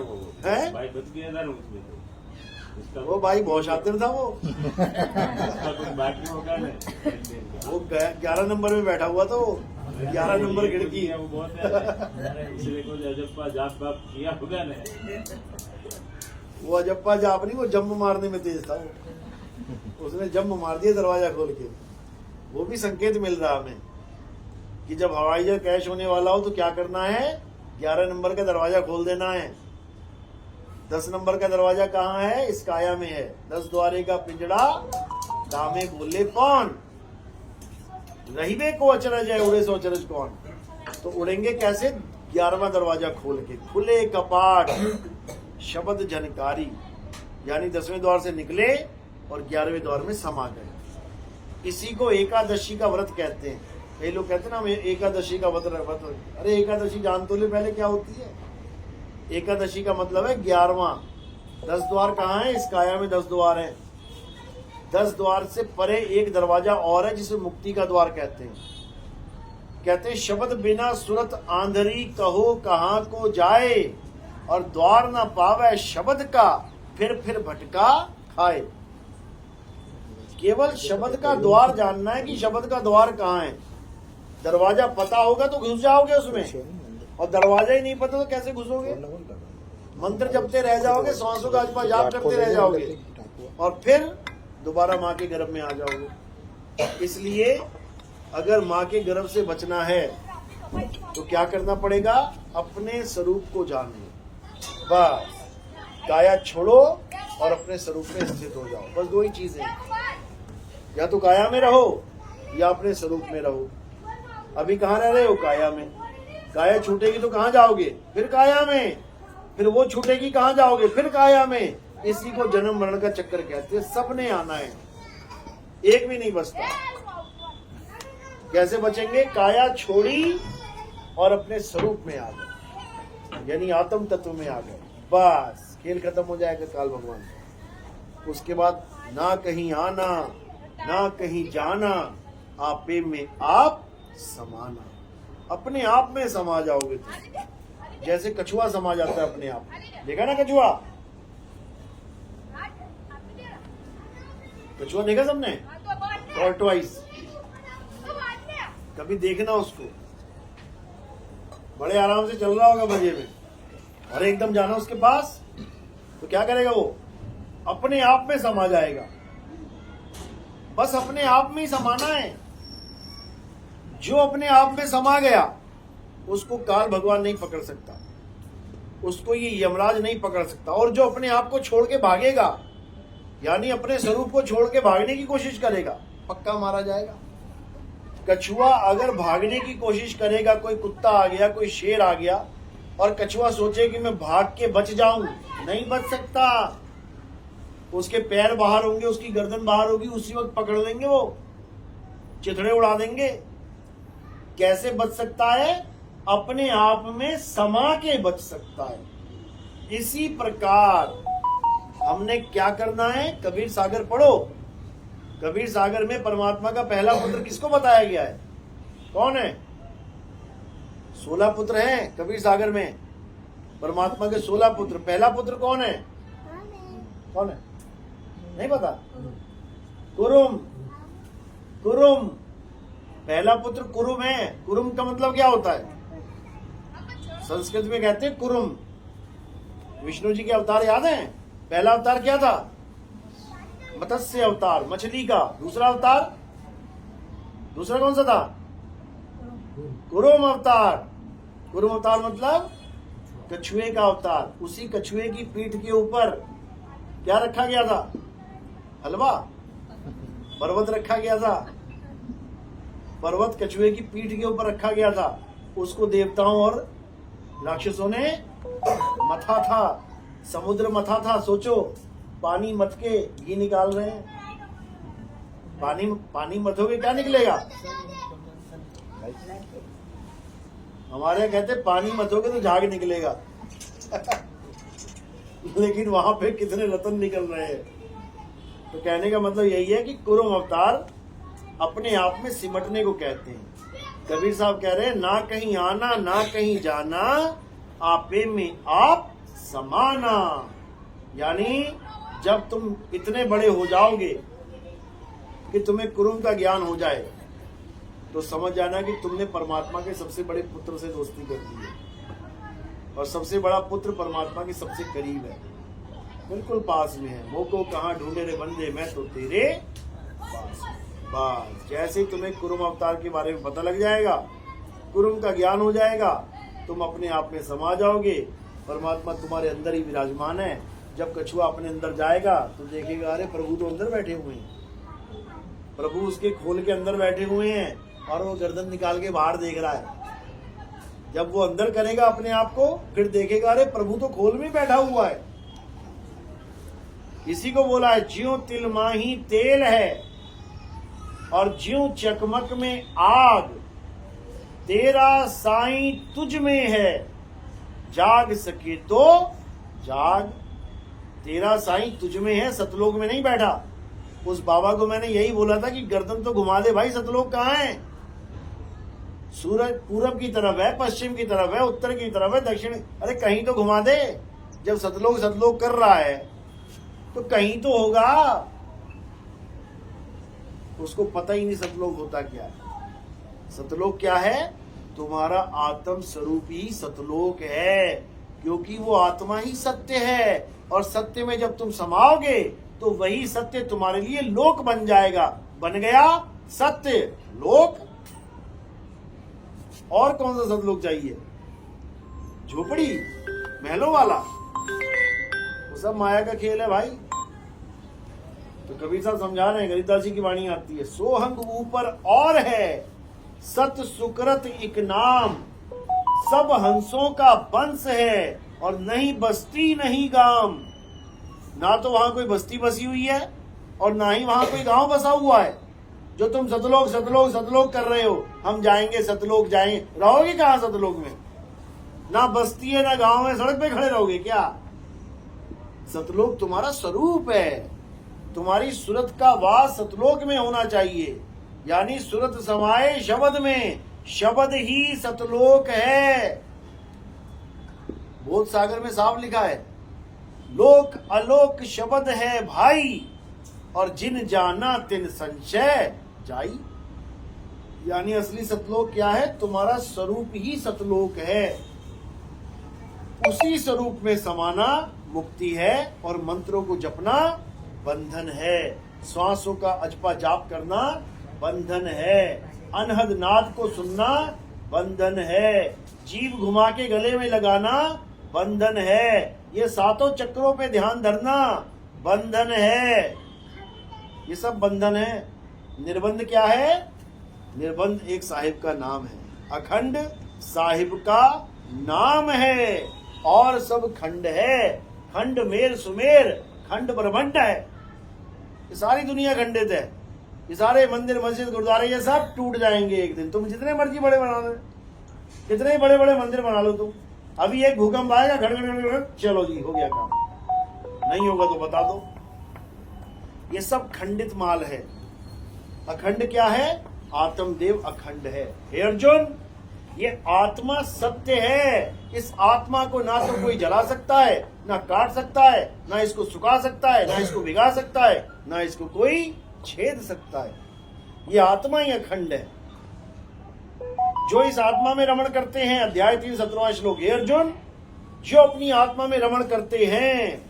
है? भाई बच गया था उसमें तो। वो भाई बहुत शातिर था वो। उसका कुछ बाकी होगा ना, वो 11 नंबर में बैठा हुआ था, वो 11 नंबर खिड़की। वो बहुत है, इसलिए कुछ अजप्पा जाप बाप किया होगा ना। वो अजप्पा जाप नहीं, वो जंप मारने में तेज था वो। उसने जंप मार दिया दरवाजा खोल के। वो भी संकेत मिल रहा हमें कि जब हवाई जहाज क्रैश होने वाला हो तो क्या करना है? 11 नंबर का दरवाजा खोल देना है। 10 नंबर का दरवाजा कहाँ है? इस काया में है। 10 द्वारे का पिंजड़ा दामे बोले कौन? रहीबे को अचरज है, उड़े सो अचरज कौन? तो उड़ेंगे कैसे? 11वां दरवाजा खोल के। खुले कपाट शब्द जनकारी, यानी 10वें द्वार से निकले और 11वें द्वार में समा गए। इसी को एकादशी का व्रत कहते हैं। कई लोग कहते हैं ना एकादशी का व्रत। अरे एकादशी जान तो ले पहले क्या होती है। एकादशी का मतलब है 11वां। 10 द्वार कहाँ है? इस काया में 10 द्वार हैं। 10 द्वार से परे एक दरवाजा और है जिसे मुक्ति का द्वार कहते हैं। कहते हैं शब्द बिना सुरत आंधरी, कहो कहाँ को जाए, और द्वार न पावे शब्द का, फिर भटका खाए। केवल शब्द का द्वार जानना है कि शब्द का द्वार कहाँ है। दरवाजा पता होगा तो घुस जाओगे उसमें, और दरवाजा ही नहीं पता तो कैसे घुसोगे। मंत्र जपते रह जाओगे, सांसों का अजपा जाप करते रह जाओगे, और फिर दोबारा माँ के गर्भ में आ जाओगे। इसलिए अगर माँ के गर्भ से बचना है तो क्या करना पड़ेगा? अपने स्वरूप को जान लो। बस काया छोड़ो और अपने स्वरूप में स्थित हो जाओ। बस दो ही चीजें, या तो काया में रहो या अपने स्वरूप में रहो। अभी कहाँ रह रहे हो? काया में। काया छूटेगी तो कहाँ जाओगे? फिर काया में। फिर वो छूटेगी, कहाँ जाओगे? फिर काया में। इसी को जन्म मरण का चक्कर कहते हैं। सबने आना है, एक भी नहीं बचता। कैसे बचेंगे? काया छोड़ी और अपने स्वरूप में आ गए, यानी आत्म तत्व में आ गए। बस खेल खत्म हो जाएगा काल भगवान। उसके बाद ना कहीं आना ना कहीं जाना, आपे में आप समाना। अपने आप में समा जाओगे तुम, जैसे कछुआ समा जाता है अपने आप। देखा ना कछुआ? कछुआ देखा सबने? टॉर्टोइस। कभी देखना उसको, बड़े आराम से चल रहा होगा मजे में, और एकदम जाना उसके पास तो क्या करेगा? वो अपने आप में समा जाएगा। बस अपने आप में ही समाना है। जो अपने आप में समा गया उसको काल भगवान नहीं पकड़ सकता, उसको ये यमराज नहीं पकड़ सकता। और जो अपने आप को छोड़ के भागेगा, यानी अपने स्वरूप को छोड़ के भागने की कोशिश करेगा, पक्का मारा जाएगा। कछुआ अगर भागने की कोशिश करेगा, कोई कुत्ता आ गया, कोई शेर आ गया, और कछुआ सोचे कि मैं भाग के बच जाऊं, नहीं बच सकता। उसके पैर बाहर होंगे, उसकी गर्दन बाहर होगी, उसी वक्त पकड़ लेंगे, वो चिथड़े उड़ा देंगे। कैसे बच सकता है? अपने आप में समा के बच सकता है। इसी प्रकार हमने क्या करना है? कबीर सागर पढ़ो। कबीर सागर में परमात्मा का पहला पुत्र किसको बताया गया है? कौन है? 16 पुत्र हैं कबीर सागर में। परमात्मा के 16 पुत्र। पहला पुत्र कौन है? कौन है? नहीं पता? कुरुम। कुरुम पहला पुत्र कुरुम है। कुरुम का मतलब क्या होता है? संस्कृत में कहते हैं कुरुम। विष्णु जी के अवतार याद हैं? पहला अवतार क्या था? मत्स्य अवतार, मछली का। दूसरा अवतार, दूसरा कौन सा था? कुरुम अवतार। कुरुम अवतार मतलब कछुए का अवतार। उसी कछुए की पीठ के ऊपर क्या रखा गया था? हलवा, पर्वत रखा गया था। पर्वत कछुए की पीठ के ऊपर रखा गया था। उसको देवताओं और राक्षसों ने मथा था, समुद्र मथा था। सोचो, पानी मथ के घी निकाल रहे हैं। पानी मथोगे क्या निकलेगा? हमारे कहते पानी मथोगे तो झाग निकलेगा। लेकिन वहां पे कितने रतन निकल रहे हैं। तो कहने का मतलब यही है कि कुरुम अवतार अपने आप में सिमटने को कहते हैं। कबीर साहब कह रहे हैं, ना कहीं आना ना कहीं जाना, आपे में आप समाना। यानी जब तुम इतने बड़े हो जाओगे कि तुम्हें कुरुम का ज्ञान हो जाए, तो समझ जाना कि तुमने परमात्मा के सबसे बड़े पुत्र से दोस्ती कर ली है। और सबसे बड़ा पुत्र परमात्मा के सबसे करीब है, बिल्कुल पास में है। वो को कहाँ ढूंढे रे बंदे, मैं तो तेरे पास। बस जैसे ही तुम्हें कुरुम अवतार के बारे में पता लग जाएगा, कुरुम का ज्ञान हो जाएगा, तुम अपने आप में समा जाओगे। परमात्मा तुम्हारे अंदर ही विराजमान है। जब कछुआ अपने अंदर जाएगा तो देखेगा, अरे प्रभु तो अंदर बैठे हुए हैं। प्रभु उसके खोल के अंदर बैठे हुए हैं और वो गर्दन निकाल के बाहर देख रहा है। जब वो अंदर करेगा अपने आप को, फिर देखेगा, अरे प्रभु तो खोल में बैठा हुआ है। इसी को बोला है, ज्यों तिल माही तेल है और ज्यों चकमक में आग, तेरा साईं तुझ में है, जाग सके तो जाग। तेरा साईं तुझ में है, सतलोक में नहीं बैठा। उस बाबा को मैंने यही बोला था कि गर्दन तो घुमा दे भाई, सतलोक कहाँ है? सूरज पूरब की तरफ है, पश्चिम की तरफ है, उत्तर की तरफ है, दक्षिण, अरे कहीं तो घुमा दे। जब सतलोक कर रहा है तो कहीं तो होगा, उसको पता ही नहीं सतलोक होता क्या है। सतलोक क्या है? तुम्हारा आत्म स्वरूप ही सतलोक है, क्योंकि वो आत्मा ही सत्य है, और सत्य में जब तुम समाओगे तो वही सत्य तुम्हारे लिए लोक बन जाएगा। बन गया सत्य लोक। और कौन सा सतलोक चाहिए? झोपड़ी महलों वाला? वो सब माया का खेल है भाई। तो कबीर साहब समझा रहे हैं, गरीबदास जी की वाणी आती है, सोहंग ऊपर और है, सत सुकृत एक नाम, सब हंसों का वंश है, और नहीं बस्ती नहीं गांव। ना तो वहां कोई बस्ती बसी हुई है और ना ही वहां कोई गांव बसा हुआ है। जो तुम सतलोक सतलोक सतलोक कर रहे हो, हम जाएंगे सतलोक जाएंगे, रहोगे कहां सतलोक में? ना बस्ती है ना गांव है, सड़क पे खड़े रहोगे क्या? सतलोक तुम्हारा स्वरूप है, तुम्हारी सूरत का वास सतलोक में होना चाहिए, यानी सूरत समाये शब्द में, शब्द ही सतलोक है। बोध सागर में साफ लिखा है, लोक अलोक शब्द है भाई, और जिन जाना तिन संशय जाई। यानी असली सतलोक क्या है? तुम्हारा स्वरूप ही सतलोक है। उसी स्वरूप में समाना मुक्ति है, और मंत्रों को जपना बंधन है। श्वासों का अजपा जाप करना बंधन है। अनहद नाद को सुनना बंधन है। जीव घुमा के गले में लगाना बंधन है। ये सातों चक्रों पे ध्यान धरना बंधन है। ये सब बंधन है। निर्बंध क्या है? निर्बंध एक साहिब का नाम है, अखंड साहिब का नाम है, और सब खंड है। खंड मेर सुमेर, खंड ब्रह्मांड है। ये सारी दुनिया खंडित है। ये सारे मंदिर मस्जिद गुरुद्वारे ये सब टूट जाएंगे एक दिन। तुम जितने मर्जी बड़े बना लो, कितने बड़े बड़े मंदिर बना लो तुम, अभी एक भूकंप आएगा, घड़ चलो जी हो गया काम। नहीं होगा तो बता दो। ये सब खंडित माल है। अखंड क्या है? आत्मदेव अखंड है। हे अर्जुन, ये आत्मा सत्य है। इस आत्मा को ना तो कोई जला सकता है, ना काट सकता है, ना इसको सुखा सकता है, ना इसको भिगा सकता है, ना इसको कोई छेद सकता है। ये आत्मा ही अखंड है। जो इस आत्मा में रमण करते हैं, अध्याय 3 17वां श्लोक, हे अर्जुन, जो अपनी आत्मा में रमण करते हैं,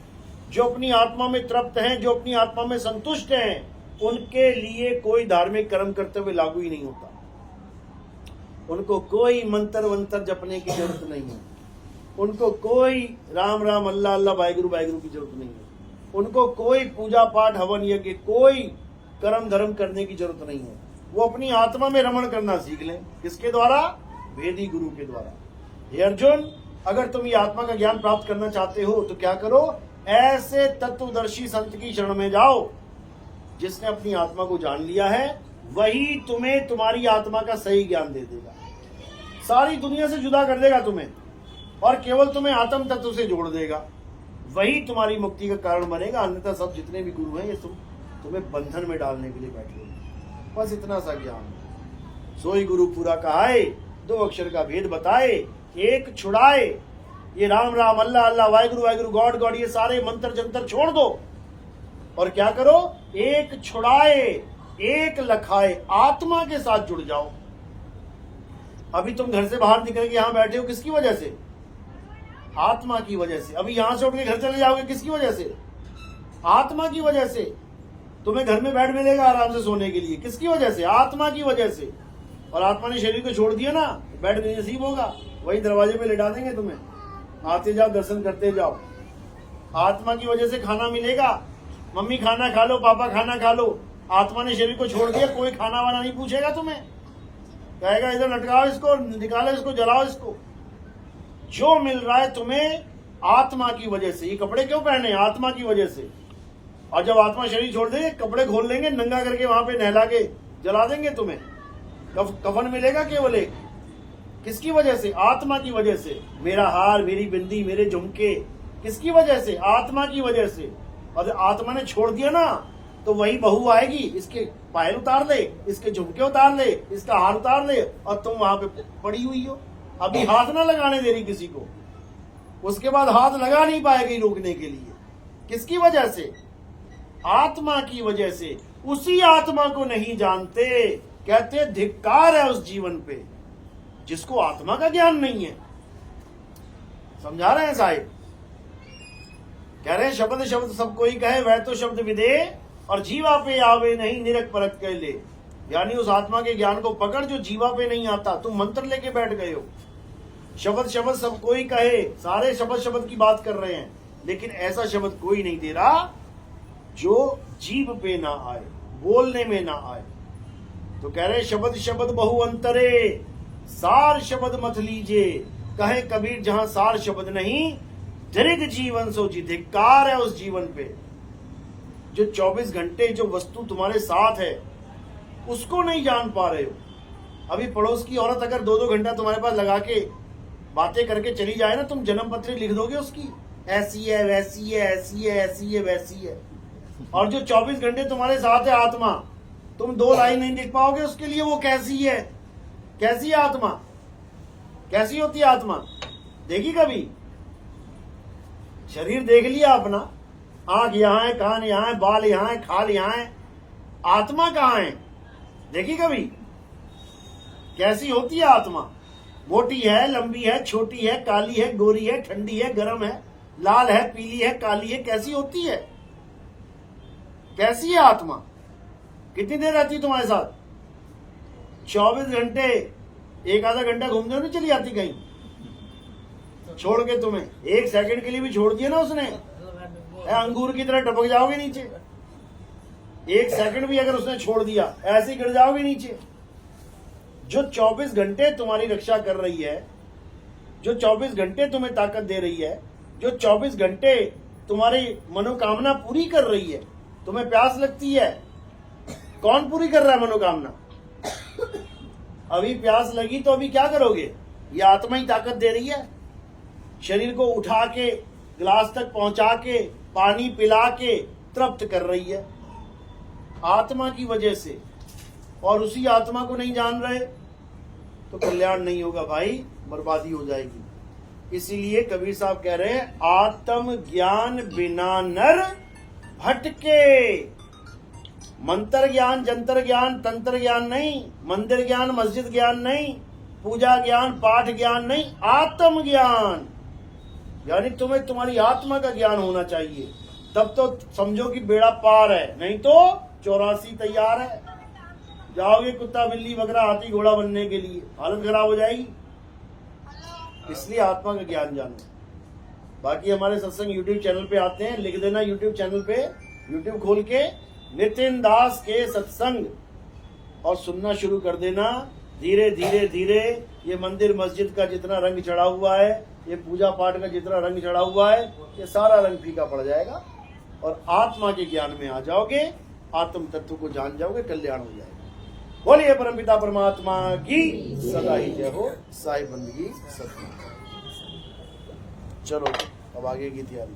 जो अपनी आत्मा में तृप्त हैं, जो अपनी आत्मा में संतुष्ट हैं, उनके लिए कोई धार्मिक कर्म करते हुए लागू ही नहीं होता। उनको कोई मंत्र वंत्र जपने की जरूरत नहीं है। उनको कोई राम राम अल्लाह अल्लाह वाहिगुरु वाहिगुरु की जरूरत नहीं है। उनको कोई पूजा पाठ हवन यज्ञ कोई कर्म धर्म करने की जरूरत नहीं है। वो अपनी आत्मा में रमण करना सीख लें। किसके द्वारा? वेदी गुरु के द्वारा। हे अर्जुन, अगर तुम ये आत्मा का ज्ञान प्राप्त करना चाहते हो तो क्या करो? ऐसे तत्वदर्शी संत की शरण में जाओ, जिसने अपनी आत्मा को जान लिया है। वही तुम्हें तुम्हारी आत्मा का सही ज्ञान दे देगा, सारी दुनिया से जुदा कर देगा तुम्हें, और केवल तुम्हें आत्म तत्व से जोड़ देगा। वही तुम्हारी मुक्ति का कारण बनेगा। अन्यथा सब जितने भी गुरु हैं ये तुम्हें बंधन में डालने के लिए बैठे हैं। बस इतना सा ज्ञान। सोई गुरु पूरा कहाए, 2 अक्षर का भेद बताए, एक छुड़ाए। ये राम राम अल्लाह अल्लाह वाहिगुरु वाहिगुरु गॉड गॉड ये सारे मंत्र जंतर छोड़ दो, और क्या करो? एक छुड़ाए एक लखाए, आत्मा के साथ जुड़ जाओ। अभी तुम घर से बाहर निकल के यहां बैठे हो, किसकी वजह से? आत्मा की वजह से। अभी यहां से उठ के घर चले जाओगे, किसकी वजह से? आत्मा की वजह से। तुम्हें घर में बेड मिलेगा आराम से सोने के लिए, किसकी वजह से? आत्मा की वजह से। और आत्मा ने शरीर को छोड़ दिया ना, बेड नहीं नसीब होगा, वही दरवाजे पे लेटा देंगे तुम्हें। आते जाओ, दर्शन करते जाओ। आत्मा की वजह से खाना मिलेगा, मम्मी खाना खा लो, पापा खाना खा लो। आत्मा ने शरीर को छोड़ दिया, कोई खाना वाना नहीं पूछेगा तुम्हें, कहेगा इधर लटकाओ इसको, निकालो इसको, जलाओ इसको। जो मिल रहा है तुम्हें आत्मा की वजह से। ये कपड़े क्यों पहने? आत्मा की वजह से। और जब आत्मा शरीर छोड़ देंगे, कपड़े खोल लेंगे, नंगा करके वहां पे नहला के जला देंगे तुम्हें। कफन मिलेगा केवल एक। किसकी वजह से? आत्मा की वजह से। मेरा हार, मेरी बिंदी, मेरे झुमके, किसकी वजह से? आत्मा की वजह से। और आत्मा ने छोड़ दिया ना, तो वही बहू आएगी, इसके पायल उतार ले, इसके झुमके उतार ले, इसका हार उतार ले, और तुम वहां पे पड़ी हुई हो, अभी हाथ ना लगाने दे रही किसी को। उसके बाद हाथ लगा नहीं पाएगी रोकने के लिए। किसकी वजह से? आत्मा की वजह से। उसी आत्मा को नहीं जानते, कहते धिक्कार है उस जीवन पे जिसको आत्मा का ज्ञान नहीं है। समझा रहे हैं साहिब? कह रहे हैं शब्द शब्द सब कोई कहे, वह तो शब्द विदे और जीवा पे आवे नहीं निरख परख के ले। यानी उस आत्मा के ज्ञान को पकड़ जो जीवा पे नहीं आता। तुम मंत्र लेके बैठ गए हो। शब्द शब्द सब कोई कहे, सारे शब्द शब्द की बात कर रहे हैं, लेकिन ऐसा शब्द कोई नहीं दे रहा जो जीव पे ना आए, बोलने में ना आए। तो कह रहे शब्द शब्द बहु अंतरे, सार शब्द मत लीजिए। कहे कबीर जहां सार शब्द नहीं, दृढ़ जीवन सो जी। धिक्कार है उस जीवन पे जो 24 घंटे जो वस्तु तुम्हारे साथ है उसको नहीं जान पा रहे हो। अभी पड़ोस की औरत अगर 2-2 घंटा तुम्हारे पास लगा के बातें करके चली जाए ना, तुम जन्म पत्री लिख दोगे उसकी, ऐसी है वैसी है, ऐसी है ऐसी है वैसी है। और जो 24 घंटे तुम्हारे साथ है आत्मा, तुम 2 लाइन नहीं लिख पाओगे उसके लिए वो कैसी है। कैसी है आत्मा? कैसी होती है आत्मा? देखी कभी? शरीर देख लिया अपना, आंख यहाँ है, कान यहाँ है, बाल यहाँ है, खाल यहाँ है, आत्मा कहाँ है? देखी कभी? कैसी होती है आत्मा? मोटी है, लंबी है, छोटी है, काली है, गोरी है, ठंडी है, गर्म है, लाल है, पीली है, काली है, कैसी होती है? कैसी है आत्मा? कितनी देर रहती है तुम्हारे साथ? 24 घंटे। एक आधा घंटा घूमने नहीं चली जाती कहीं छोड़ के तुम्हें? 1 सेकंड के लिए भी छोड़ दिया ना उसने, अंगूर की तरह टपक जाओगे नीचे। 1 सेकंड भी अगर उसने छोड़ दिया, ऐसे ही गिर जाओगे नीचे। जो 24 घंटे तुम्हारी रक्षा कर रही है, जो 24 घंटे तुम्हें ताकत दे रही है, जो 24 घंटे तुम्हारी मनोकामना पूरी कर रही है। तुम्हें प्यास लगती है, कौन पूरी कर रहा है मनोकामना? अभी प्यास लगी तो अभी क्या करोगे? ये आत्मा ही ताकत दे रही है। शरीर को उठा के गिलास तक पहुंचा के पानी पिला के तृप्त कर रही है आत्मा की वजह से। और उसी आत्मा को नहीं जान रहे तो कल्याण नहीं होगा भाई, बर्बादी हो जाएगी। इसीलिए कबीर साहब कह रहे हैं आत्म ज्ञान बिना नर भटके। मंत्र ज्ञान, जंतर ज्ञान, तंत्र ज्ञान नहीं, मंदिर ज्ञान, मस्जिद ज्ञान नहीं, पूजा ज्ञान, पाठ ज्ञान नहीं, आत्म ज्ञान। यानी तुम्हें तुम्हारी आत्मा का ज्ञान होना चाहिए, तब तो समझो कि बेड़ा पार है। नहीं तो 84 तैयार है, जाओगे कुत्ता बिल्ली बकरा हाथी घोड़ा बनने के लिए, हालत खराब हो जाएगी। इसलिए आत्मा का ज्ञान जानो। बाकी हमारे सत्संग YouTube चैनल पे आते हैं, लिख देना YouTube चैनल पे, YouTube खोल के नितिन दास के सत्संग और सुनना शुरू कर देना। धीरे धीरे धीरे ये मंदिर मस्जिद का जितना रंग चढ़ा हुआ है, ये पूजा पाठ का जितना रंग चढ़ा हुआ है, ये सारा रंग फीका पड़ जाएगा और आत्मा के ज्ञान में आ जाओगे, आत्म तत्व को जान जाओगे, कल्याण हो जाएगा। बोलिए परमपिता परमात्मा की सदा ही जय हो। साहिब बंदगी सत्य। चलो अब आगे की तैयारी।